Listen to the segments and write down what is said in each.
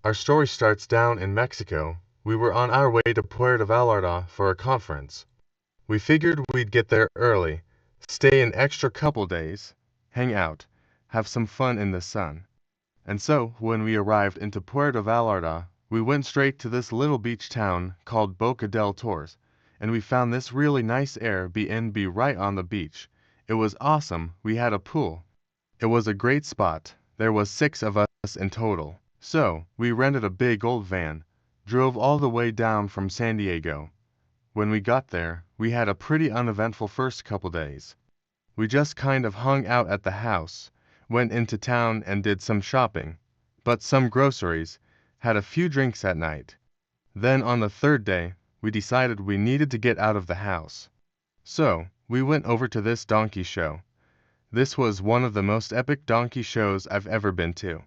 Our story starts down in Mexico. We were on our way to Puerto Vallarta for a conference. We figured we'd get there early, stay an extra couple days, hang out, have some fun in the sun. And so, when we arrived into Puerto Vallarta, we went straight to this little beach town called Boca del Torres, and we found this really nice Airbnb right on the beach. It was awesome. We had a pool. It was a great spot. There was 6 of us in total. So, we rented a big old van, drove all the way down from San Diego. When we got there, we had a pretty uneventful first couple days. We just kind of hung out at the house, went into town and did some shopping, bought some groceries, had a few drinks at night. Then on the third day, we decided we needed to get out of the house. So, we went over to this donkey show. This was one of the most epic donkey shows I've ever been to.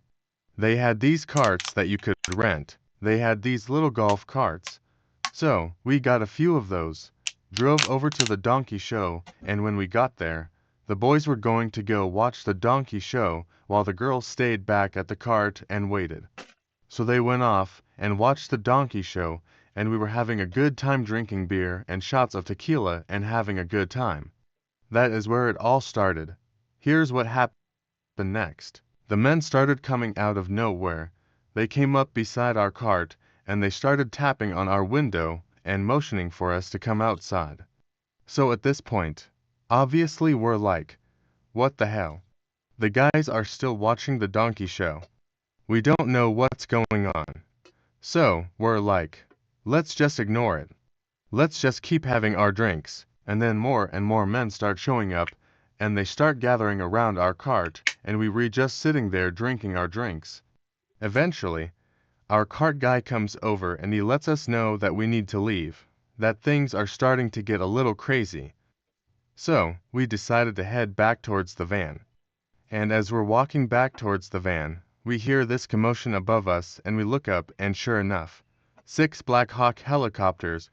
They had these carts that you could rent. They had these little golf carts. So, we got a few of those, drove over to the donkey show, and when we got there, the boys were going to go watch the donkey show while the girls stayed back at the cart and waited. So they went off and watched the donkey show, and we were having a good time drinking beer and shots of tequila and having a good time. That is where it all started. Here's what happened next. The men started coming out of nowhere. They came up beside our cart, and they started tapping on our window and motioning for us to come outside. So at this point, obviously we're like, what the hell? The guys are still watching the donkey show. We don't know what's going on. So we're like, let's just ignore it. Let's just keep having our drinks. And then more and more men start showing up, and they start gathering around our cart, and we were just sitting there drinking our drinks. Eventually, our cart guy comes over and he lets us know that we need to leave, that things are starting to get a little crazy. So, we decided to head back towards the van. And as we're walking back towards the van, we hear this commotion above us and we look up and sure enough, 6 Black Hawk helicopters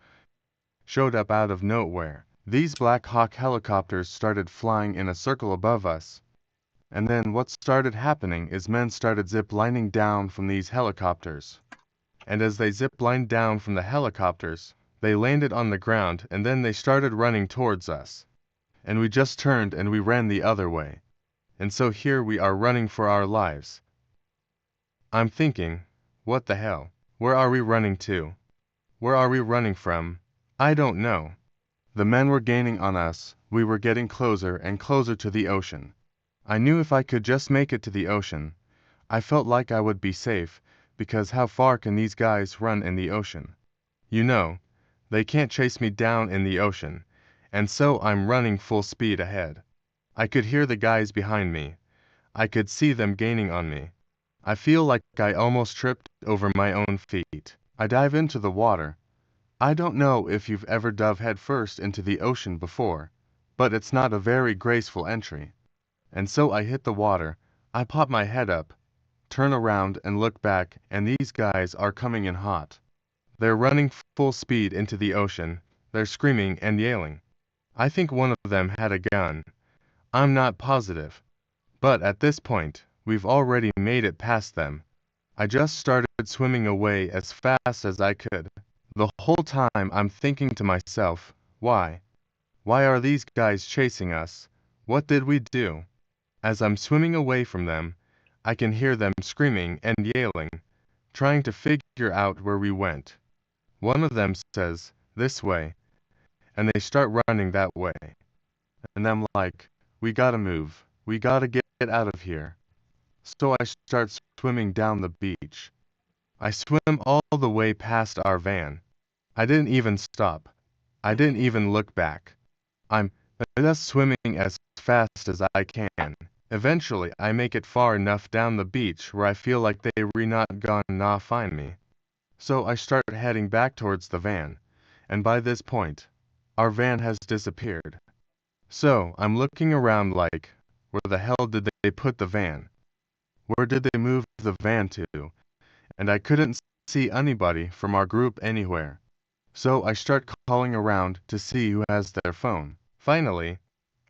showed up out of nowhere. These Black Hawk helicopters started flying in a circle above us. And then what started happening is men started zip-lining down from these helicopters. And as they zip-lined down from the helicopters, they landed on the ground and then they started running towards us. And we just turned and we ran the other way. And so here we are running for our lives. I'm thinking, what the hell? Where are we running to? Where are we running from? I don't know. The men were gaining on us. We were getting closer and closer to the ocean. I knew if I could just make it to the ocean, I felt like I would be safe, because how far can these guys run in the ocean? You know, they can't chase me down in the ocean, and so I'm running full speed ahead. I could hear the guys behind me. I could see them gaining on me. I feel like I almost tripped over my own feet. I dive into the water. I don't know if you've ever dove headfirst into the ocean before, but it's not a very graceful entry. And so I hit the water, I pop my head up, turn around and look back, and these guys are coming in hot. They're running full speed into the ocean, they're screaming and yelling. I think one of them had a gun. I'm not positive. But at this point, we've already made it past them. I just started swimming away as fast as I could. The whole time I'm thinking to myself, why? Why are these guys chasing us? What did we do? As I'm swimming away from them, I can hear them screaming and yelling, trying to figure out where we went. One of them says, this way, and they start running that way. And I'm like, we gotta move. We gotta get out of here. So I start swimming down the beach. I swim all the way past our van. I didn't even stop. I didn't even look back. I'm just swimming as fast as I can. Eventually, I make it far enough down the beach where I feel like they re not gonna find me. So I start heading back towards the van, and by this point, our van has disappeared. So I'm looking around like, where the hell did they put the van? Where did they move the van to? And I couldn't see anybody from our group anywhere. So I start calling around to see who has their phone. Finally,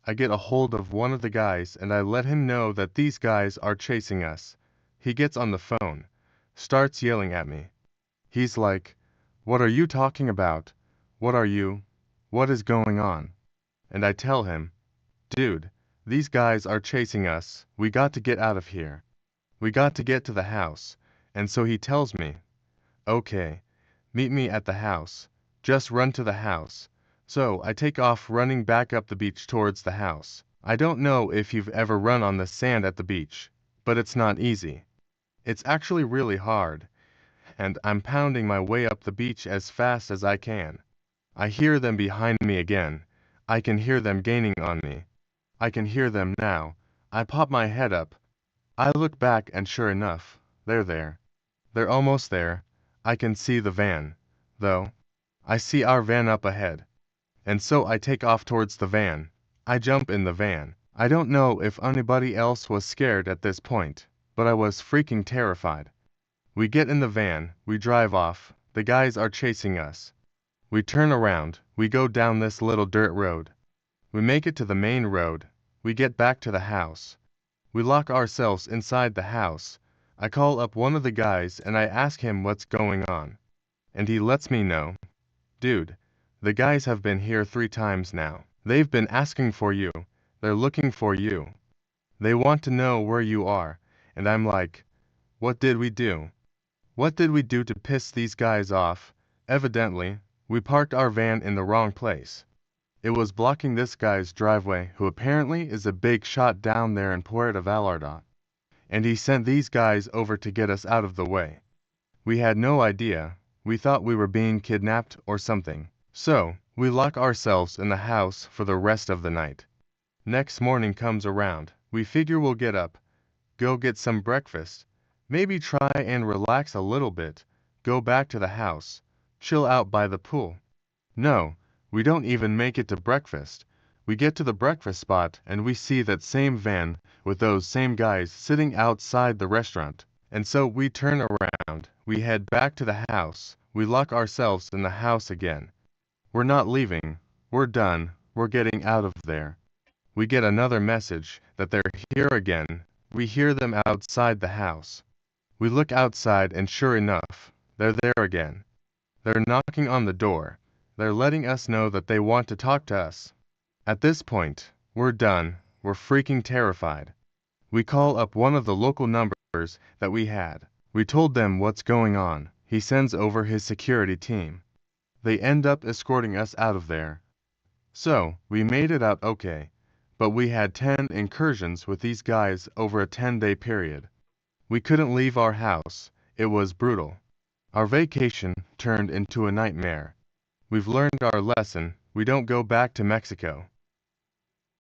I get a hold of one of the guys and I let him know that these guys are chasing us. He gets on the phone, starts yelling at me. He's like, "What are you talking about? What are you? What is going on?" And I tell him, "Dude, these guys are chasing us. We got to get out of here. We got to get to the house." And so he tells me, "Okay, meet me at the house. Just run to the house." So I take off running back up the beach towards the house. I don't know if you've ever run on the sand at the beach, but it's not easy. It's actually really hard, and I'm pounding my way up the beach as fast as I can. I hear them behind me again. I can hear them gaining on me. I can hear them now. I pop my head up. I look back and sure enough, they're there. They're almost there. I can see the van, though. I see our van up ahead. And so I take off towards the van. I jump in the van. I don't know if anybody else was scared at this point, but I was freaking terrified. We get in the van, we drive off, the guys are chasing us. We turn around, we go down this little dirt road. We make it to the main road, we get back to the house. We lock ourselves inside the house. I call up one of the guys and I ask him what's going on. And he lets me know, "Dude, the guys have been here 3 times now. They've been asking for you. They're looking for you. They want to know where you are." And I'm like, "What did we do? What did we do to piss these guys off?" Evidently, we parked our van in the wrong place. It was blocking this guy's driveway, who apparently is a big shot down there in Puerto Vallarta. And he sent these guys over to get us out of the way. We had no idea. We thought we were being kidnapped or something. So, we lock ourselves in the house for the rest of the night. Next morning comes around. We figure we'll get up, go get some breakfast, maybe try and relax a little bit, go back to the house, chill out by the pool. No, we don't even make it to breakfast. We get to the breakfast spot and we see that same van with those same guys sitting outside the restaurant. And so we turn around, we head back to the house, we lock ourselves in the house again. We're not leaving, we're done, we're getting out of there. We get another message that they're here again. We hear them outside the house. We look outside and sure enough, they're there again. They're knocking on the door. They're letting us know that they want to talk to us. At this point, we're done. We're freaking terrified. We call up one of the local numbers that we had. We told them what's going on. He sends over his security team. They end up escorting us out of there. So, we made it out okay. But we had 10 incursions with these guys over a 10-day period. We couldn't leave our house. It was brutal. Our vacation turned into a nightmare. We've learned our lesson. We don't go back to Mexico.